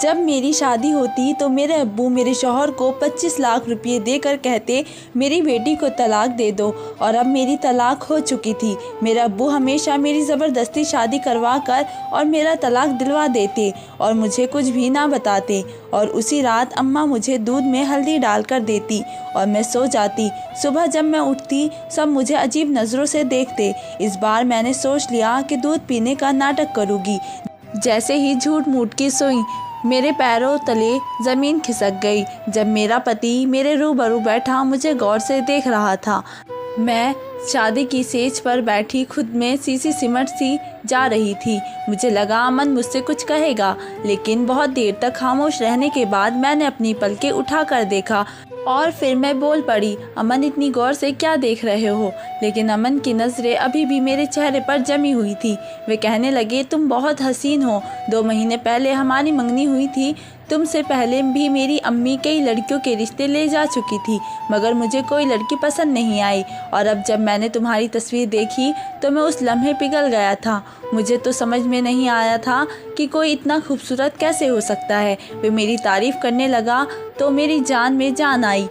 जब मेरी शादी होती तो मेरे अब्बू मेरे शौहर को 25 लाख रुपए देकर कहते मेरी बेटी को तलाक दे दो, और अब मेरी तलाक हो चुकी थी। मेरे अब्बू हमेशा मेरी ज़बरदस्ती शादी करवा कर और मेरा तलाक दिलवा देते और मुझे कुछ भी ना बताते, और उसी रात अम्मा मुझे दूध में हल्दी डाल कर देती और मैं सो जाती। सुबह जब मैं उठती सब मुझे अजीब नज़रों से देखते। इस बार मैंने सोच लिया कि दूध पीने का नाटक करूँगी। जैसे ही झूठ मूठ की सोई, मेरे पैरों तले ज़मीन खिसक गई। जब मेरा पति मेरे रूबरू बैठा मुझे गौर से देख रहा था। मैं शादी की सेज पर बैठी खुद में सीसी सिमट सी जा रही थी। मुझे लगा अमन मुझसे कुछ कहेगा, लेकिन बहुत देर तक खामोश रहने के बाद मैंने अपनी पलकें उठा कर देखा और फिर मैं बोल पड़ी, अमन इतनी गौर से क्या देख रहे हो? लेकिन अमन की नज़रें अभी भी मेरे चेहरे पर जमी हुई थी। वे कहने लगे, तुम बहुत हसीन हो। 2 महीने पहले हमारी मंगनी हुई थी। तुमसे पहले भी मेरी अम्मी कई लड़कियों के रिश्ते ले जा चुकी थी, मगर मुझे कोई लड़की पसंद नहीं आई। और अब जब मैंने तुम्हारी तस्वीर देखी तो मैं उस लम्हे पिघल गया था। मुझे तो समझ में नहीं आया था कि कोई इतना खूबसूरत कैसे हो सकता है। वे मेरी तारीफ़ करने लगा तो मेरी जान में जान आई।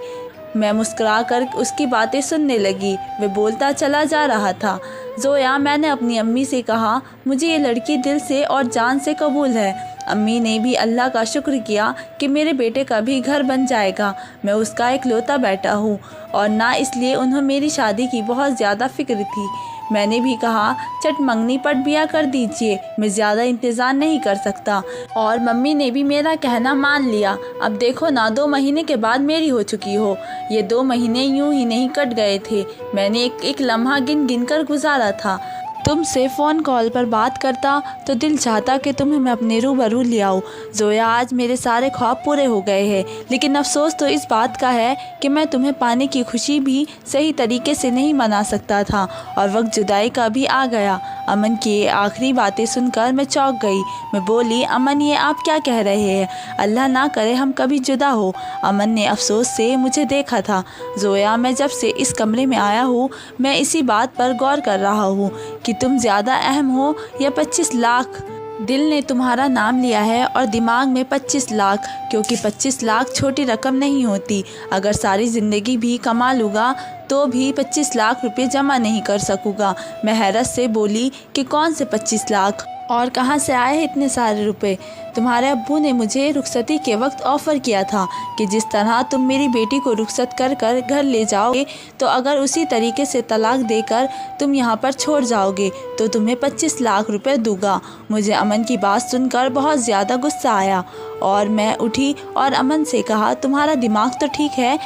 मैं मुस्कुरा कर उसकी बातें सुनने लगी। वे बोलता चला जा रहा था, ज़ोया, मैंने अपनी अम्मी से कहा मुझे ये लड़की दिल से और जान से कबूल है। अम्मी ने भी अल्लाह का शुक्र किया कि मेरे बेटे का भी घर बन जाएगा। मैं उसका इकलौता बेटा हूँ, और ना इसलिए उन्हें मेरी शादी की बहुत ज़्यादा फिक्र थी। मैंने भी कहा, चट मंगनी पट बिया कर दीजिए, मैं ज़्यादा इंतज़ार नहीं कर सकता। और मम्मी ने भी मेरा कहना मान लिया। अब देखो ना, 2 महीने के बाद मेरी हो चुकी हो। ये 2 महीने यूं ही नहीं कट गए थे। मैंने एक एक लम्हा गिन गिन कर गुजारा था। तुमसे फ़ोन कॉल पर बात करता तो दिल चाहता कि तुम्हें मैं अपने रूबरू ले आऊँ। ज़ोया, आज मेरे सारे ख्वाब पूरे हो गए हैं, लेकिन अफसोस तो इस बात का है कि मैं तुम्हें पाने की खुशी भी सही तरीके से नहीं मना सकता था, और वक्त जुदाई का भी आ गया। अमन की ये आखिरी बातें सुनकर मैं चौंक गई। मैं बोली, अमन, ये आप क्या कह रहे हैं? अल्लाह ना करे हम कभी जुदा हो। अमन ने अफसोस से मुझे देखा था। ज़ोया, मैं जब से इस कमरे में आया हूँ मैं इसी बात पर गौर कर रहा हूँ कि तुम ज़्यादा अहम हो या 25 लाख। दिल ने तुम्हारा नाम लिया है और दिमाग में 25 लाख, क्योंकि 25 लाख छोटी रकम नहीं होती। अगर सारी ज़िंदगी भी कमा लूँगा तो भी 25 लाख रुपए जमा नहीं कर सकूँगा। मैं हैरत से बोली कि कौन से 25 लाख और कहाँ से आए हैं इतने सारे रुपए? तुम्हारे अब्बू ने मुझे रुखसती के वक्त ऑफ़र किया था कि जिस तरह तुम मेरी बेटी को रुखसत कर कर घर ले जाओगे, तो अगर उसी तरीके से तलाक देकर तुम यहाँ पर छोड़ जाओगे तो तुम्हें 25 लाख रुपए दूंगा। मुझे अमन की बात सुनकर बहुत ज़्यादा गुस्सा आया और मैं उठी और अमन से कहा, तुम्हारा दिमाग तो ठीक है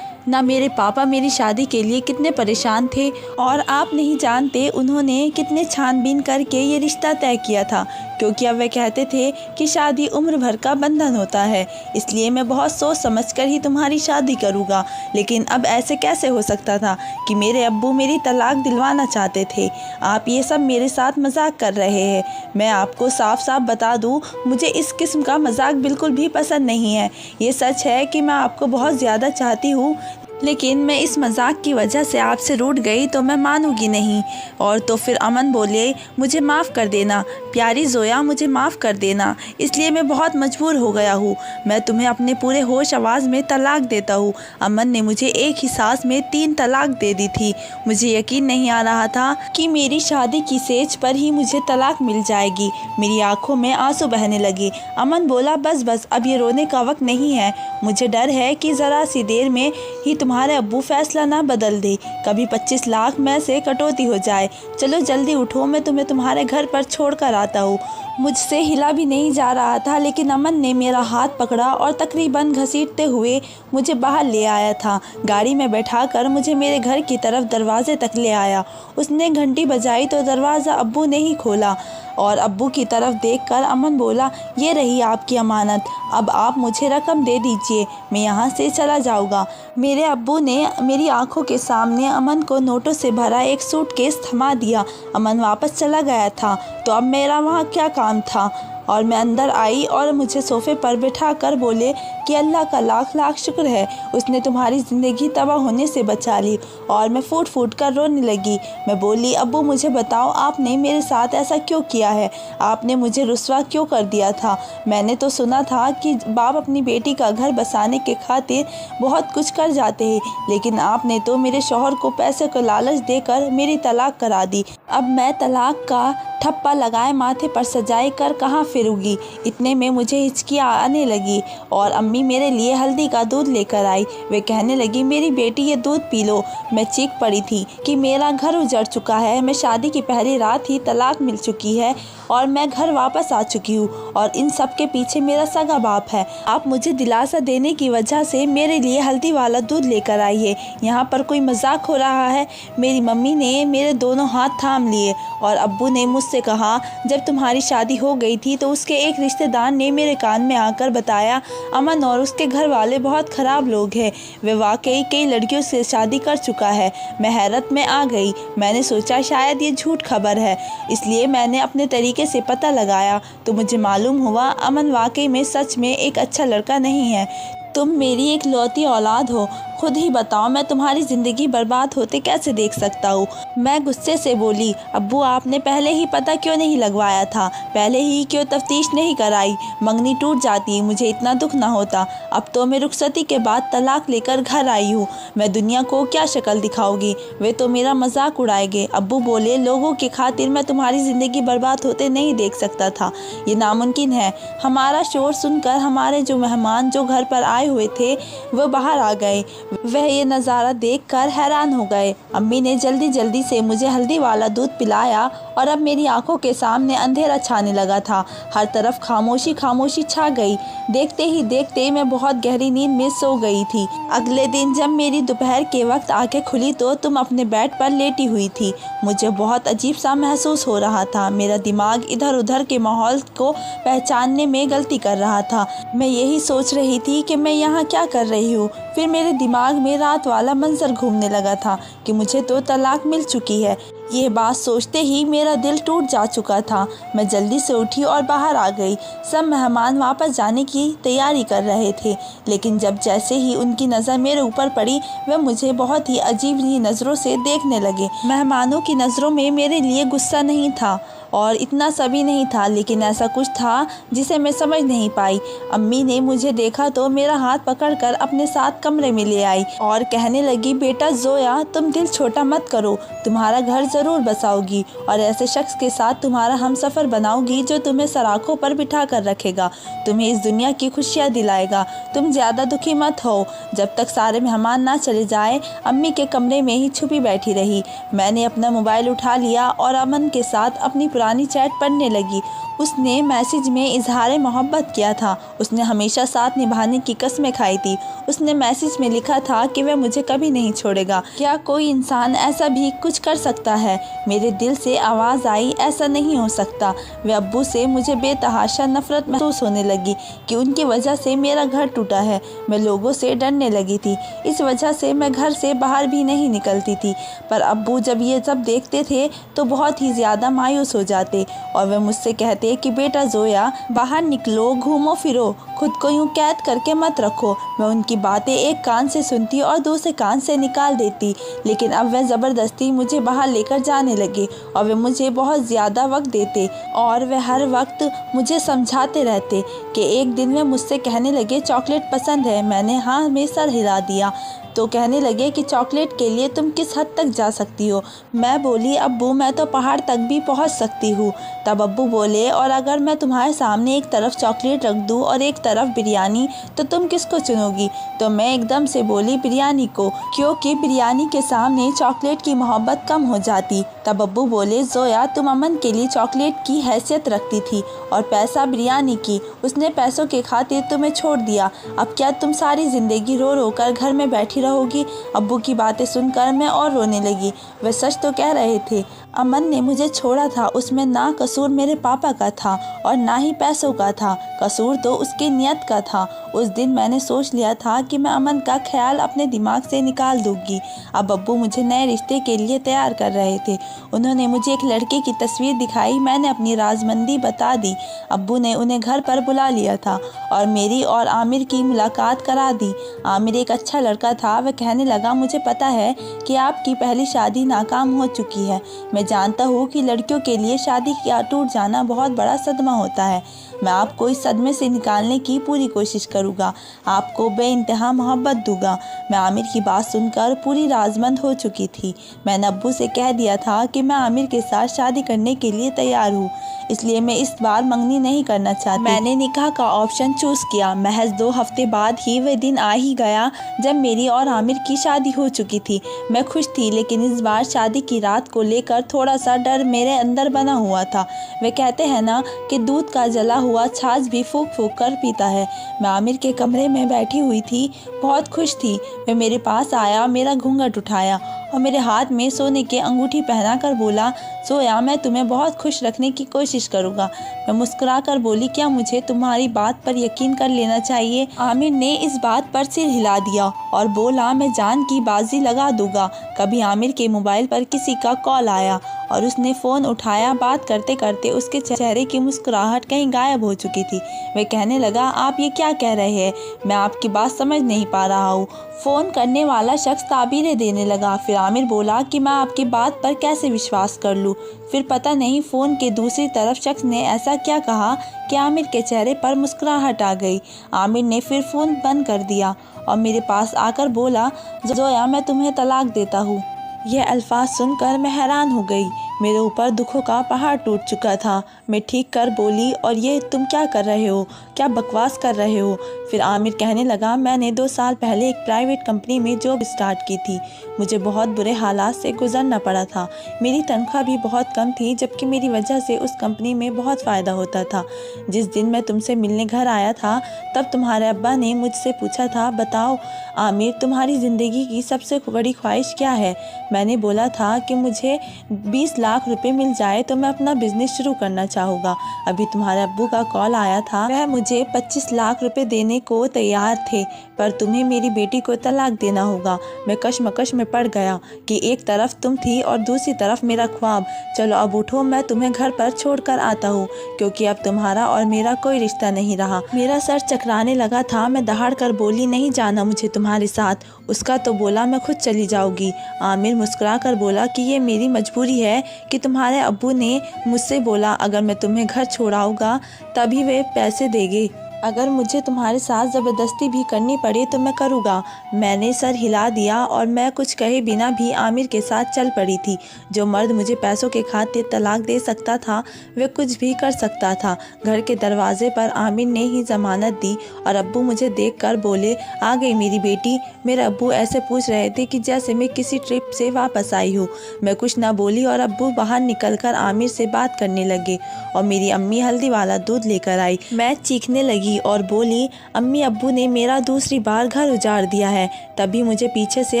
ना? मेरे पापा मेरी शादी के लिए कितने परेशान थे और आप नहीं जानते उन्होंने कितने छानबीन करके ये रिश्ता तय किया था, क्योंकि अब वे कहते थे कि शादी उम्र भर का बंधन होता है। इसलिए मैं बहुत सोच समझकर ही तुम्हारी शादी करूँगा। लेकिन अब ऐसे कैसे हो सकता था कि मेरे अब्बू मेरी तलाक दिलवाना चाहते थे? आप ये सब मेरे साथ मजाक कर रहे हैं। मैं आपको साफ साफ बता दूँ, मुझे इस किस्म का मजाक बिल्कुल भी पसंद नहीं है। ये सच है कि मैं आपको बहुत ज़्यादा चाहती हूँ, लेकिन मैं इस मजाक की वजह से आपसे रूठ गई तो मैं मानूंगी नहीं। और तो फिर अमन बोले, मुझे माफ़ कर देना प्यारी ज़ोया, मुझे माफ़ कर देना, इसलिए मैं बहुत मजबूर हो गया हूँ। मैं तुम्हें अपने पूरे होश आवाज़ में तलाक देता हूँ। अमन ने मुझे एक ही सांस में 3 तलाक दे दी थी। मुझे यकीन नहीं आ रहा था कि मेरी शादी की सेज पर ही मुझे तलाक मिल जाएगी। मेरी आंखों में आंसू बहने लगे। अमन बोला, बस बस, अब ये रोने का वक्त नहीं है। मुझे डर है कि ज़रा सी देर में ही तुम्हारे अब्बू फैसला ना बदल दे, कभी 25 लाख में से कटौती हो जाए। चलो जल्दी उठो, मैं तुम्हें तुम्हारे घर पर छोड़ कर आता हूँ। मुझसे हिला भी नहीं जा रहा था, लेकिन अमन ने मेरा हाथ पकड़ा और तकरीबन घसीटते हुए मुझे बाहर ले आया था। गाड़ी में बैठाकर मुझे मेरे घर की तरफ दरवाजे तक ले आया। उसने घंटी बजाई तो दरवाज़ा अब्बू ने ही खोला और अब्बू की तरफ देखकर अमन बोला, ये रही आपकी अमानत, अब आप मुझे रकम दे दीजिए, मैं यहाँ से चला जाऊँगा। मेरे अब्बू ने मेरी आंखों के सामने अमन को नोटों से भरा एक सूटकेस थमा दिया। अमन वापस चला गया था, तो अब मेरा वहाँ क्या काम था? और मैं अंदर आई और मुझे सोफ़े पर बिठा कर बोले कि अल्लाह का लाख लाख शुक्र है, उसने तुम्हारी ज़िंदगी तबाह होने से बचा ली। और मैं फूट फूट कर रोने लगी। मैं बोली, अब्बू मुझे बताओ आपने मेरे साथ ऐसा क्यों किया है? आपने मुझे रुस्वा क्यों कर दिया था? मैंने तो सुना था कि बाप अपनी बेटी का घर बसाने के खातिर बहुत कुछ कर जाते हैं, लेकिन आपने तो मेरे शौहर को पैसे का लालच देकर मेरी तलाक करा दी। अब मैं तलाक का ठप्पा लगाए माथे पर सजाए कर कहाँ फिरूंगी? इतने में मुझे हिचकी आने लगी और अम्मी मेरे लिए हल्दी का दूध लेकर आई। वे कहने लगी, मेरी बेटी ये दूध पी लो। मैं चीख पड़ी थी कि मेरा घर उजड़ चुका है, मैं शादी की पहली रात ही तलाक मिल चुकी है और मैं घर वापस आ चुकी हूँ और इन सब के पीछे मेरा सगा बाप है। आप मुझे दिलासा देने की वजह से मेरे लिए हल्दी वाला दूध लेकर आई है। यहाँ पर कोई मजाक हो रहा है? मेरी मम्मी ने मेरे दोनों हाथ थाम लिए और अब्बू ने मुझसे कहा, जब तुम्हारी शादी हो गई थी तो उसके एक रिश्तेदार ने मेरे कान में आकर बताया, अमन और उसके घर वाले बहुत ख़राब लोग हैं, वे वाकई कई लड़कियों से शादी कर चुका है। मैं हैरत में आ गई। मैंने सोचा शायद ये झूठ खबर है, इसलिए मैंने अपने तरीके से पता लगाया तो मुझे मालूम हुआ अमन वाकई में सच में एक अच्छा लड़का नहीं है। तुम मेरी एक लौती औलाद हो, खुद ही बताओ मैं तुम्हारी ज़िंदगी बर्बाद होते कैसे देख सकता हूँ? मैं गुस्से से बोली, अब्बू आपने पहले ही पता क्यों नहीं लगवाया था? पहले ही क्यों तफ्तीश नहीं कराई? मंगनी टूट जाती, मुझे इतना दुख ना होता। अब तो मैं रुखसती के बाद तलाक लेकर घर आई हूँ, मैं दुनिया को क्या शक्ल दिखाऊंगी? वे तो मेरा मजाक उड़ाएंगे। अब्बू बोले, लोगों की खातिर मैं तुम्हारी ज़िंदगी बर्बाद होते नहीं देख सकता था, ये नामुमकिन है। हमारा शोर सुनकर हमारे जो मेहमान जो घर पर आए हुए थे वो बाहर आ गए। वह ये नज़ारा देखकर हैरान हो गए। अम्मी ने जल्दी जल्दी से मुझे हल्दी वाला दूध पिलाया और अब मेरी आंखों के सामने अंधेरा छाने लगा था। हर तरफ खामोशी खामोशी छा गई। देखते ही देखते मैं बहुत गहरी नींद में सो गई थी। अगले दिन जब मेरी दोपहर के वक्त आंखें खुली तो तुम अपने बेड पर लेटी हुई थी। मुझे बहुत अजीब सा महसूस हो रहा था। मेरा दिमाग इधर उधर के माहौल को पहचानने में गलती कर रहा था। मैं यही सोच रही थी कि मैं यहाँ क्या कर रही हूँ। फिर मेरे दिमाग में रात वाला मंजर घूमने लगा था कि मुझे तो तलाक मिल चुकी है। यह बात सोचते ही मेरा दिल टूट जा चुका था। मैं जल्दी से उठी और बाहर आ गई। सब मेहमान वापस जाने की तैयारी कर रहे थे, लेकिन जब जैसे ही उनकी नज़र मेरे ऊपर पड़ी वे मुझे बहुत ही अजीब ही नज़रों से देखने लगे। मेहमानों की नज़रों में मेरे लिए गुस्सा नहीं था और इतना सभी नहीं था, लेकिन ऐसा कुछ था जिसे मैं समझ नहीं पाई। अम्मी ने मुझे देखा तो मेरा हाथ पकड़कर अपने साथ कमरे में ले आई और कहने लगी, बेटा जोया, तुम दिल छोटा मत करो, तुम्हारा घर ज़रूर बसाओगी और ऐसे शख्स के साथ तुम्हारा हमसफ़र बनाओगी जो तुम्हें सराखों पर बिठा कर रखेगा, तुम्हें इस दुनिया की खुशियाँ दिलाएगा। तुम ज़्यादा दुखी मत हो। जब तक सारे मेहमान ना चले जाए अम्मी के कमरे में ही छुपी बैठी रही। मैंने अपना मोबाइल उठा लिया और अमन के साथ अपनी पुरानी चैट पढ़ने लगी। उसने मैसेज में इजहार मोहब्बत किया था। उसने हमेशा साथ निभाने की कस्में खाई थी। उसने मैसेज में लिखा था कि वह मुझे कभी नहीं छोड़ेगा। क्या कोई इंसान ऐसा भी कुछ कर सकता है? मेरे दिल से आवाज़ आई, ऐसा नहीं हो सकता। वह अब्बू से मुझे बेतहाशा नफरत महसूस होने लगी कि उनकी वजह से मेरा घर टूटा है। मैं लोगों से डरने लगी थी। इस वजह से मैं घर से बाहर भी नहीं निकलती थी। पर अब्बू जब ये सब देखते थे तो बहुत ही ज़्यादा मायूस हो जाते और वह मुझसे कहते कि बेटा जोया, बाहर निकलो, घूमो फिरो, खुद को यूँ कैद करके मत रखो। मैं उनकी बातें एक कान से सुनती और दूसरे कान से निकाल देती, लेकिन अब वह ज़बरदस्ती मुझे बाहर लेकर जाने लगे और वे मुझे बहुत ज़्यादा वक्त देते और वे हर वक्त मुझे समझाते रहते कि एक दिन वे मुझसे कहने लगे, चॉकलेट पसंद है? मैंने हाँ में सर हिला दिया। तो कहने लगे कि चॉकलेट के लिए तुम किस हद तक जा सकती हो? मैं बोली, अब्बू मैं तो पहाड़ तक भी पहुंच सकती हूँ। तब अब्बू बोले, और अगर मैं तुम्हारे सामने एक तरफ चॉकलेट रख दूँ और एक तरफ बिरयानी तो तुम किसको चुनोगी? तो मैं एकदम से बोली, बिरयानी को, क्योंकि बिरयानी के सामने चॉकलेट की मोहब्बत कम हो जाती। तब अब्बू बोले, जोया तुम अमन के लिए चॉकलेट की हैसियत रखती थी और पैसा बिरयानी की। उसने पैसों के खातिर तुम्हें छोड़ दिया। अब क्या तुम सारी ज़िंदगी रो रो कर घर में बैठी रहोगी? अब्बू की बातें सुनकर मैं और रोने लगी। वे सच तो कह रहे थे। अमन ने मुझे छोड़ा था उसमें ना कसूर मेरे पापा का था और ना ही पैसों का था, कसूर तो उसकी नियत का था। उस दिन मैंने सोच लिया था कि मैं अमन का ख्याल अपने दिमाग से निकाल दूंगी। अब अब्बू मुझे नए रिश्ते के लिए तैयार कर रहे थे। उन्होंने मुझे एक लड़के की तस्वीर दिखाई, मैंने अपनी राजमंदी बता दी। अब्बू ने उन्हें घर पर बुला लिया था और मेरी और आमिर की मुलाकात करा दी। आमिर एक अच्छा लड़का था। वह कहने लगा, मुझे पता है कि आपकी पहली शादी नाकाम हो चुकी है। मैं जानता हूँ कि लड़कियों के लिए शादी का टूट जाना बहुत बड़ा सदमा होता है। मैं आपको इस सदमे से निकालने की पूरी कोशिश करूँगा, आपको बेइंतहा मोहब्बत दूंगा। मैं आमिर की बात सुनकर पूरी राजमंद हो चुकी थी। मैंने अब्बू से कह दिया था कि मैं आमिर के साथ शादी करने के लिए तैयार हूँ, इसलिए मैं इस बार मंगनी नहीं करना चाहती। मैंने निकाह का ऑप्शन चूज़ किया। महज 2 हफ्ते बाद ही वह दिन आ ही गया जब मेरी और आमिर की शादी हो चुकी थी। मैं खुश थी, लेकिन इस बार शादी की रात को लेकर थोड़ा सा डर मेरे अंदर बना हुआ था। वे कहते हैं ना कि दूध का जला हुआ छाछ भी फूंक फूंक कर पीता है। मैं आमिर के कमरे में बैठी हुई थी, बहुत खुश थी। वह मेरे पास आया, मेरा घूंघट उठाया और मेरे हाथ में सोने की अंगूठी पहनाकर बोला, सोया, मैं तुम्हें बहुत खुश रखने की कोशिश करूँगा। मैं मुस्कुराकर बोली, क्या मुझे तुम्हारी बात पर यकीन कर लेना चाहिए? आमिर ने इस बात पर सिर हिला दिया और बोला, मैं जान की बाजी लगा दूंगा। कभी आमिर के मोबाइल पर किसी का कॉल आया और उसने फ़ोन उठाया। बात करते करते उसके चेहरे की मुस्कुराहट कहीं गायब हो चुकी थी। वह कहने लगा, आप ये क्या कह रहे हैं? मैं आपकी बात समझ नहीं पा रहा हूँ। फ़ोन करने वाला शख्स ताबीरें देने लगा। फिर आमिर बोला कि मैं आपकी बात पर कैसे विश्वास कर लूँ। फिर पता नहीं फ़ोन के दूसरी तरफ शख्स ने ऐसा क्या कहा कि आमिर के चेहरे पर मुस्कुराहट आ गई। आमिर ने फिर फ़ोन बंद कर दिया और मेरे पास आकर बोला, जोया, मैं तुम्हें तलाक देता हूँ। यह अल्फाज सुनकर मैं हैरान हो गई। मेरे ऊपर दुखों का पहाड़ टूट चुका था। मैं ठीक कर बोली, और ये तुम क्या कर रहे हो? क्या बकवास कर रहे हो? फिर आमिर कहने लगा, मैंने 2 साल पहले एक प्राइवेट कंपनी में जॉब स्टार्ट की थी। मुझे बहुत बुरे हालात से गुजरना पड़ा था। मेरी तनख्वाह भी बहुत कम थी, जबकि मेरी वजह से उस कंपनी में बहुत फ़ायदा होता था। जिस दिन मैं तुमसे मिलने घर आया था, तब तुम्हारे अब्बा ने मुझसे पूछा था, बताओ आमिर, तुम्हारी ज़िंदगी की सबसे बड़ी ख्वाहिश क्या है? मैंने बोला था कि मुझे 20 लाख रुपए मिल जाए तो मैं अपना बिजनेस शुरू करना चाहूँगा। अभी तुम्हारे अब्बू का कॉल आया था, वह मुझे 25 लाख रुपए देने को तैयार थे, पर तुम्हें मेरी बेटी को तलाक देना होगा। मैं कशमकश में पड़ गया कि एक तरफ तुम थी और दूसरी तरफ मेरा ख्वाब। चलो अब उठो, मैं तुम्हें घर पर छोड़कर आता हूँ, क्योंकि अब तुम्हारा और मेरा कोई रिश्ता नहीं रहा। मेरा सर चकराने लगा था। मैं दहाड़ कर बोली, नहीं जाना मुझे तुम्हारे साथ। उसका तो बोला, मैं खुद चली जाऊँगी। आमिर मुस्कुरा कर बोला कि ये मेरी मजबूरी है कि तुम्हारे अब्बू ने मुझसे बोला, अगर मैं तुम्हें घर छोड़ाऊँगा तभी वे पैसे देंगे। अगर मुझे तुम्हारे साथ ज़बरदस्ती भी करनी पड़े तो मैं करूँगा। मैंने सर हिला दिया और मैं कुछ कहे बिना भी आमिर के साथ चल पड़ी थी। जो मर्द मुझे पैसों के खातिर तलाक दे सकता था, वह कुछ भी कर सकता था। घर के दरवाजे पर आमिर ने ही ज़मानत दी और अब्बू मुझे देखकर बोले, आ गई मेरी बेटी। मेरे अब्बू ऐसे पूछ रहे थे कि जैसे मैं किसी ट्रिप से वापस आई हूँ। मैं कुछ ना बोली और अब्बू बाहर निकलकर आमिर से बात करने लगे और मेरी अम्मी हल्दी वाला दूध लेकर आई। मैं चीखने लगी और बोली, अम्मी, अब्बू ने मेरा दूसरी बार घर उजाड़ दिया है। तभी मुझे पीछे से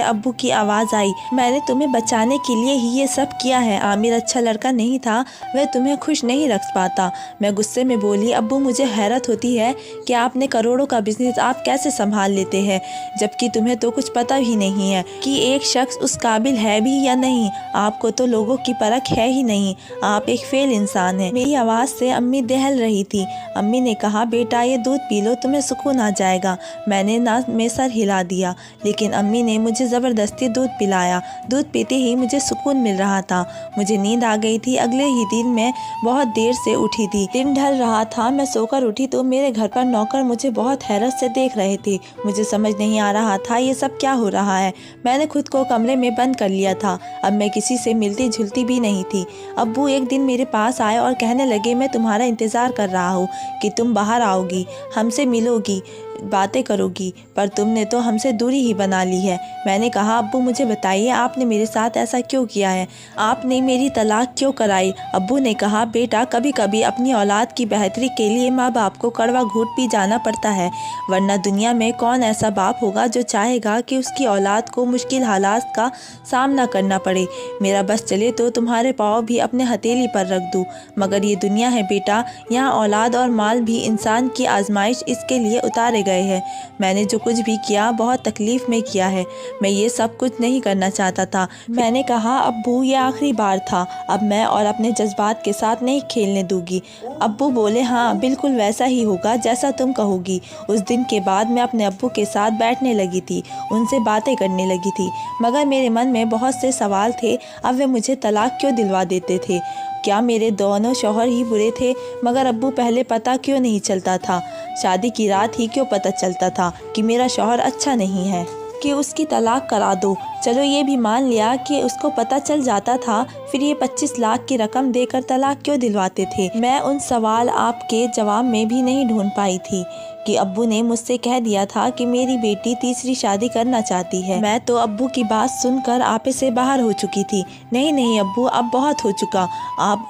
अब्बू की आवाज़ आई, मैंने तुम्हें बचाने के लिए ही ये सब किया है। आमिर अच्छा लड़का नहीं था, वह तुम्हें खुश नहीं रख पाता। मैं गुस्से में बोली, अब्बू, मुझे हैरत होती है कि आपने करोड़ों का बिजनेस आप कैसे संभाल लेते हैं, जबकि तुम्हें तो कुछ पता ही नहीं है कि एक शख्स उस काबिल है भी या नहीं। आपको तो लोगों की परख है ही नहीं, आप एक फेल इंसान हैं। मेरी आवाज़ से अम्मी दहल रही थी। अम्मी ने कहा, बेटा, ये दूध पी लो, तुम्हें सुकून आ जाएगा। मैंने ना में सर हिला दिया, लेकिन अम्मी ने मुझे ज़बरदस्ती दूध पिलाया। दूध पीते ही मुझे सुकून मिल रहा था। मुझे नींद आ गई थी। अगले ही दिन मैं बहुत देर से उठी थी। दिन ढल रहा था। मैं सोकर उठी तो मेरे घर पर नौकर मुझे बहुत हैरत से देख रहे थे। मुझे समझ नहीं आ रहा था ये सब क्या हो रहा है। मैंने खुद को कमरे में बंद कर लिया था। अब मैं किसी से मिलती जुलती भी नहीं थी। अब्बू एक दिन मेरे पास आए और कहने लगे, मैं तुम्हारा इंतज़ार कर रहा हूँ कि तुम बाहर आओगी, हमसे मिलोगी। बातें करोगी, पर तुमने तो हमसे दूरी ही बना ली है। मैंने कहा, अब्बू मुझे बताइए आपने मेरे साथ ऐसा क्यों किया है, आपने मेरी तलाक क्यों कराई। अब्बू ने कहा, बेटा कभी कभी अपनी औलाद की बेहतरी के लिए माँ बाप को कड़वा घूंट पी जाना पड़ता है, वरना दुनिया में कौन ऐसा बाप होगा जो चाहेगा कि उसकी औलाद को मुश्किल हालात का सामना करना पड़े। मेरा बस चले तो तुम्हारे पाँव भी अपने हथेली पर रख दूँ, मगर ये दुनिया है बेटा, यहाँ औलाद और माल भी इंसान की आजमाइश इसके लिए उतारे गए हैं। मैंने जो कुछ भी किया बहुत तकलीफ़ में किया है, मैं ये सब कुछ नहीं करना चाहता था। मैंने कहा, अब्बू ये आखिरी बार था, अब मैं और अपने जज्बात के साथ नहीं खेलने दूंगी। अब्बू बोले, हाँ बिल्कुल वैसा ही होगा जैसा तुम कहोगी। उस दिन के बाद मैं अपने अब्बू के साथ बैठने लगी थी, उनसे बातें करने लगी थी, मगर मेरे मन में बहुत से सवाल थे। अब वे मुझे तलाक क्यों दिलवा देते थे? क्या मेरे दोनों शौहर ही बुरे थे? मगर अब्बू पहले पता क्यों नहीं चलता था? शादी की रात ही क्यों पता चलता था कि मेरा शौहर अच्छा नहीं है, कि उसकी तलाक करा दो। चलो ये भी मान लिया कि उसको पता चल जाता था, फिर ये 25 लाख की रकम देकर तलाक क्यों दिलवाते थे? मैं उन सवाल आपके जवाब में भी नहीं ढूंढ पाई थी कि अब्बू ने मुझसे कह दिया था कि मेरी बेटी तीसरी शादी करना चाहती है। मैं तो अब्बू की बात सुनकर आपे से बाहर हो चुकी थी। नहीं नहीं अब्बू, अब बहुत हो चुका।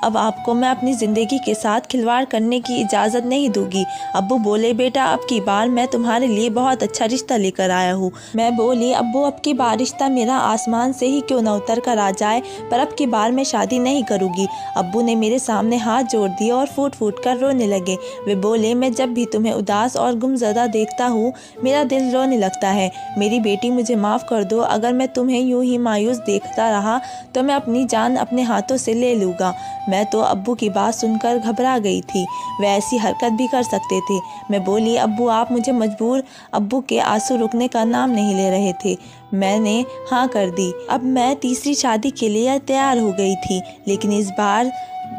अब आपको मैं अपनी ज़िंदगी के साथ खिलवाड़ करने की इजाज़त नहीं दूंगी। अब्बू बोले, बेटा अब की बार मैं तुम्हारे लिए बहुत अच्छा रिश्ता लेकर आया हूँ। मैं बोली, अब्बू अब की बार रिश्ता मेरा आसमान से ही क्यों न उतर कर आ जाए, पर अब की बार मैं शादी नहीं करूँगी। अब्बू ने मेरे सामने हाथ जोड़ दिए और फूट फूट कर रोने लगे। वे बोले, मैं जब भी तुम्हें उदास और गुमज़दा देखता हूँ मेरा दिल रोने लगता है। मेरी बेटी मुझे माफ़ कर दो, अगर मैं तुम्हें यूं ही मायूस देखता रहा तो मैं अपनी जान अपने हाथों से ले लूँगा। मैं तो अब्बू की बात सुनकर घबरा गई थी, वे ऐसी हरकत भी कर सकते थे। मैं बोली, अब्बू आप मुझे मजबूर। अब्बू के आंसू रुकने का नाम नहीं ले रहे थे। मैंने हाँ कर दी। अब मैं तीसरी शादी के लिए तैयार हो गई थी, लेकिन इस बार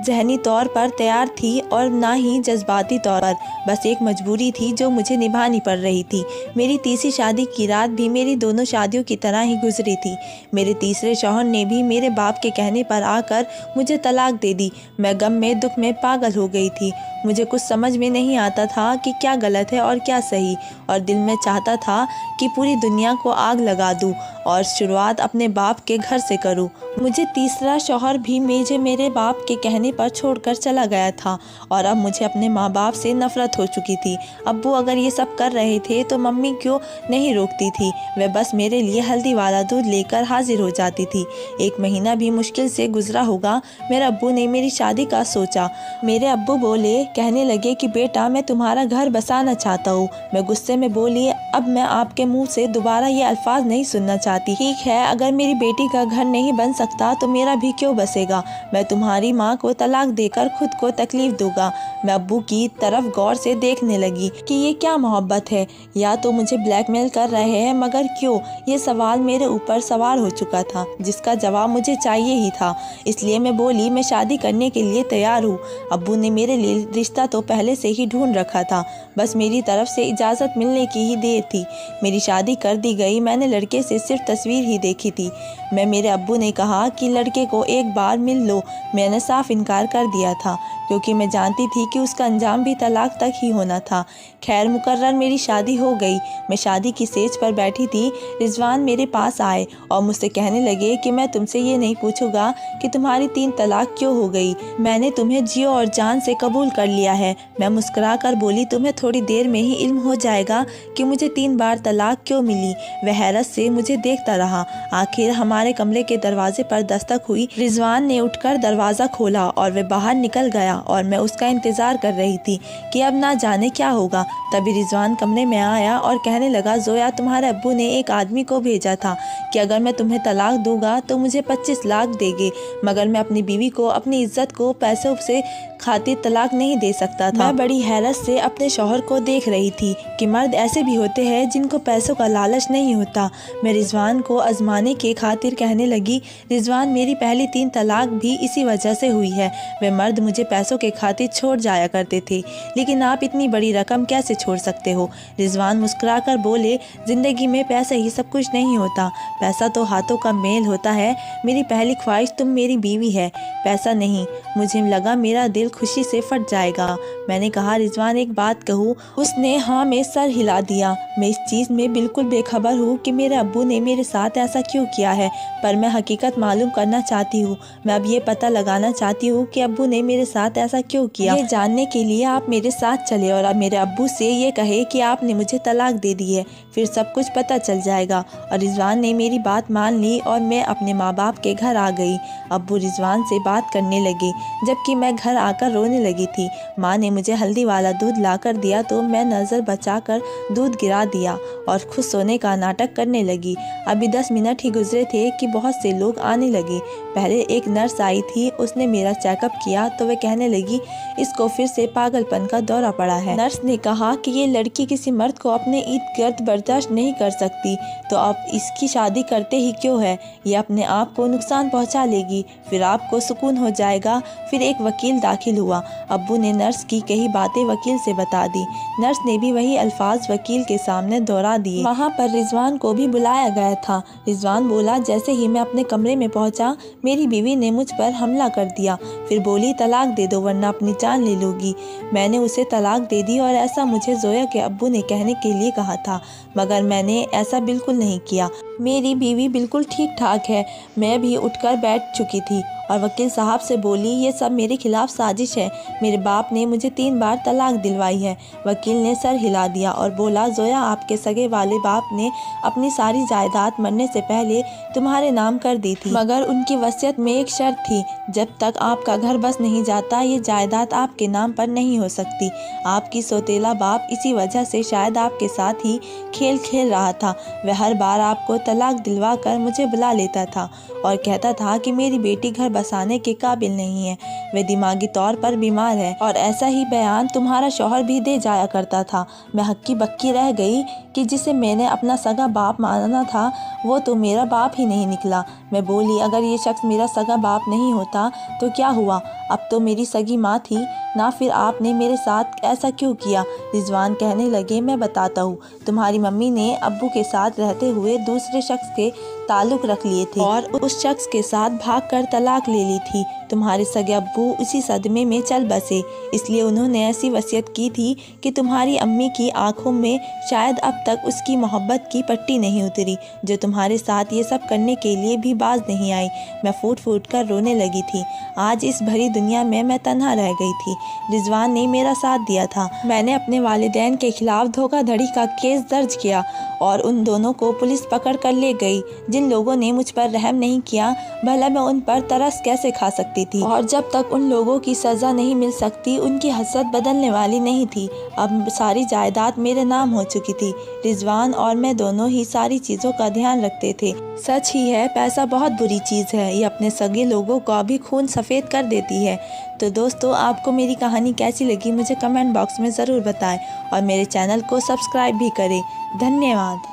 ज़हनी तौर पर तैयार थी और ना ही जज्बाती तौर पर। बस एक मजबूरी थी जो मुझे निभानी पड़ रही थी। मेरी तीसरी शादी की रात भी मेरी दोनों शादियों की तरह ही गुजरी थी। मेरे तीसरे शौहर ने भी मेरे बाप के कहने पर आकर मुझे तलाक दे दी। मैं गम में दुख में पागल हो गई थी। मुझे कुछ समझ में नहीं आता था कि क्या गलत है और क्या सही, और दिल में चाहता था कि पूरी दुनिया को आग लगा दूं और शुरुआत अपने बाप के घर से करूं। मुझे तीसरा शौहर भी मुझे मेरे बाप के कहने पर छोड़कर चला गया था, और अब मुझे अपने माँ बाप से नफरत हो चुकी थी। अब्बू अगर ये सब कर रहे थे तो मम्मी क्यों नहीं रोकती थी? वे बस मेरे लिए हल्दी वाला दूध लेकर हाजिर हो जाती थी। 1 महीना भी मुश्किल से गुजरा होगा। मेरे अब्बू ने मेरी शादी का सोचा। मेरे अब्बू बोले, कहने लगे कि बेटा मैं तुम्हारा घर बसाना चाहता हूँ। मैं गुस्से में बोली, अब मैं आपके मुंह से दोबारा ये अल्फाज नहीं सुनना चाहती। ठीक है, अगर मेरी बेटी का घर नहीं बन सकता तो मेरा भी क्यों बसेगा? मैं तुम्हारी माँ को तलाक देकर खुद को तकलीफ दूंगा। मैं अब्बू की तरफ गौर से देखने लगी कि ये क्या मोहब्बत है, या तो मुझे ब्लैकमेल कर रहे हैं, मगर क्यों? ये सवाल मेरे ऊपर सवार हो चुका था जिसका जवाब मुझे चाहिए ही था। इसलिए मैं बोली, मैं शादी करने के लिए तैयार हूँ। अब्बू ने मेरे लिए रिश्ता तो पहले से ही ढूंढ रखा था, बस मेरी तरफ से इजाज़त मिलने की ही देर थी। मेरी शादी कर दी गई। मैंने लड़के से सिर्फ तस्वीर ही देखी थी। मेरे अब्बू ने कहा कि लड़के को एक बार मिल लो। मैंने साफ इनकार कर दिया था, क्योंकि मैं जानती थी कि उसका अंजाम भी तलाक तक ही होना था। खैर मुकर्रर मेरी शादी हो गई। मैं शादी की सेज पर बैठी थी। रिजवान मेरे पास आए और मुझसे कहने लगे कि मैं तुमसे ये नहीं पूछूंगा कि तुम्हारी 3 तलाक क्यों हो गई। मैंने तुम्हें जियो और जान से कबूल कर लिया है। मैं मुस्कुरा कर बोली, तुम्हें थोड़ी देर में ही इल्म हो जाएगा कि मुझे 3 बार तलाक क्यों मिली। वह हैरत से मुझे देखता रहा। आखिर हमारे कमरे के दरवाजे पर दस्तक हुई। रिजवान ने उठकर दरवाज़ा खोला और वह बाहर निकल गया, और मैं उसका इंतज़ार कर रही थी कि अब ना जाने क्या होगा। तभी रिजवान कमरे में आया और कहने लगा, जोया तुम्हारे अब्बू ने एक आदमी को भेजा था कि अगर मैं तुम्हें तलाक दूंगा तो मुझे 25 लाख देंगे, मगर मैं अपनी बीवी को अपनी इज्जत को पैसों से खातिर तलाक नहीं दे सकता था। मैं बड़ी हैरत से अपने शौहर को देख रही थी कि मर्द ऐसे भी होते हैं जिनको पैसों का लालच नहीं होता। मैं रिजवान को आजमाने के खातिर कहने लगी, रिजवान मेरी पहली 3 तलाक भी इसी वजह से हुई है। वे मर्द मुझे पैसों के खातिर छोड़ जाया करते थे, लेकिन आप इतनी बड़ी रकम कैसे छोड़ सकते हो? रिजवान मुस्कुराकर बोले, जिंदगी में पैसा ही सब कुछ नहीं होता, पैसा तो हाथों का मेल होता है। मेरी पहली ख्वाहिश तुम मेरी बीवी है, पैसा नहीं। मुझे लगा मेरा दिल खुशी से फट जाएगा। मैंने कहा, रिजवान एक बात कहूँ? उसने हाँ में सर हिला दिया। मैं इस चीज़ में बिल्कुल बेखबर हूँ कि मेरे अब्बू ने मेरे साथ ऐसा क्यों किया है, पर मैं हकीकत मालूम करना चाहती हूँ। मैं अब ये पता लगाना चाहती हूँ कि अब्बू ने मेरे साथ ऐसा क्यों किया। ये जानने के लिए आप मेरे साथ चले और अब मेरे अब्बू से ये कहे कि आपने मुझे तलाक दे दी है, फिर सब कुछ पता चल जाएगा। और रिजवान ने मेरी बात मान ली और मैं अपने माँ बाप के घर आ गई। अब्बू रिजवान से बात करने लगे, जबकि मैं घर आकर रोने लगी थी। माँ ने मुझे हल्दी वाला दूध लाकर दिया तो मैं नज़र बचाकर दूध गिरा दिया और खुद सोने का नाटक करने लगी। अभी 10 मिनट ही गुजरे थे कि बहुत से लोग आने लगे। पहले एक नर्स आई थी, उसने मेरा चेकअप किया तो वह कहने लगी, इसको फिर से पागलपन का दौरा पड़ा है। नर्स ने कहा कि ये लड़की किसी मर्द को अपने इर्द-गिर्द बर्दाश्त नहीं कर सकती, तो आप इसकी शादी करते ही क्यों है? ये अपने आप को नुकसान पहुंचा लेगी, फिर आपको सुकून हो जाएगा। फिर एक वकील दाखिल हुआ। अब्बू ने नर्स की कही बातें वकील से बता दी। नर्स ने भी वही अल्फाज वकील के सामने दोहरा दिए। वहाँ पर रिजवान को भी बुलाया गया था। रिजवान बोला, जैसे ही मैं अपने कमरे में पहुँचा, मेरी बीवी ने मुझ पर हमला कर दिया। फिर बोली, तलाक दे दो वरना अपनी जान ले लूँगी। मैंने उसे तलाक दे दी और ऐसा मुझे जोया के अब्बू ने कहने के लिए कहा था, मगर मैंने ऐसा बिल्कुल नहीं किया। मेरी बीवी बिल्कुल ठीक ठाक है। मैं भी उठकर बैठ चुकी थी और वकील साहब से बोली, ये सब मेरे खिलाफ साजिश है। मेरे बाप ने मुझे 3 बार तलाक दिलवाई है। वकील ने सर हिला दिया और बोला, जोया आपके सगे वाले बाप ने अपनी सारी जायदाद मरने से पहले तुम्हारे नाम कर दी थी, मगर उनकी वसीयत में एक शर्त थी, जब तक आपका घर बस नहीं जाता ये जायदाद आपके नाम पर नहीं हो सकती। आपकी सौतेला बाप इसी वजह से शायद आपके साथ ही खेल खेल रहा था। वह हर बार आपको तलाक दिलवा कर मुझे बुला लेता था और कहता था कि मेरी बेटी घर बसाने के काबिल नहीं है, वह दिमागी तौर पर बीमार है, और ऐसा ही बयान तुम्हारा शौहर भी दे जाया करता था। मैं हक्की बक्की रह गई कि जिसे मैंने अपना सगा बाप माना था वो तो मेरा बाप ही नहीं निकला। मैं बोली, अगर ये शख्स मेरा सगा बाप नहीं होता तो क्या हुआ? अब तो मेरी सगी माँ थी ना, फिर आपने मेरे साथ ऐसा क्यों किया? रिजवान कहने लगे, मैं बताता हूँ। तुम्हारी मम्मी ने अब्बू के साथ रहते हुए दूसरे शख्स के ताल्लुक रख लिए थे और उस शख्स के साथ भागकर तलाक ले ली थी। तुम्हारे सगे अब्बू उसी सदमे में चल बसे, इसलिए उन्होंने ऐसी वसीयत की थी कि तुम्हारी अम्मी की आंखों में शायद अब तक उसकी मोहब्बत की पट्टी नहीं उतरी, जो तुम्हारे साथ ये सब करने के लिए भी बाज नहीं आई। मैं फूट फूट कर रोने लगी थी। आज इस भरी दुनिया में मैं तन्हा रह गई थी। रिजवान ने मेरा साथ दिया था। मैंने अपने वालिदैन के खिलाफ धोखाधड़ी का केस दर्ज किया और उन दोनों को पुलिस पकड़ कर ले गई। जिन लोगों ने मुझ पर रहम नहीं किया, भला मैं उन पर तरस कैसे खा सकती थी? और जब तक उन लोगों की सज़ा नहीं मिल सकती, उनकी हसरत बदलने वाली नहीं थी। अब सारी जायदाद मेरे नाम हो चुकी थी। रिजवान और मैं दोनों ही सारी चीज़ों का ध्यान रखते थे। सच ही है, पैसा बहुत बुरी चीज़ है। ये अपने सगे लोगों का भी खून सफ़ेद कर देती है। तो दोस्तों, आपको मेरी कहानी कैसी लगी मुझे कमेंट बॉक्स में ज़रूर बताएं और मेरे चैनल को सब्सक्राइब भी करें। धन्यवाद।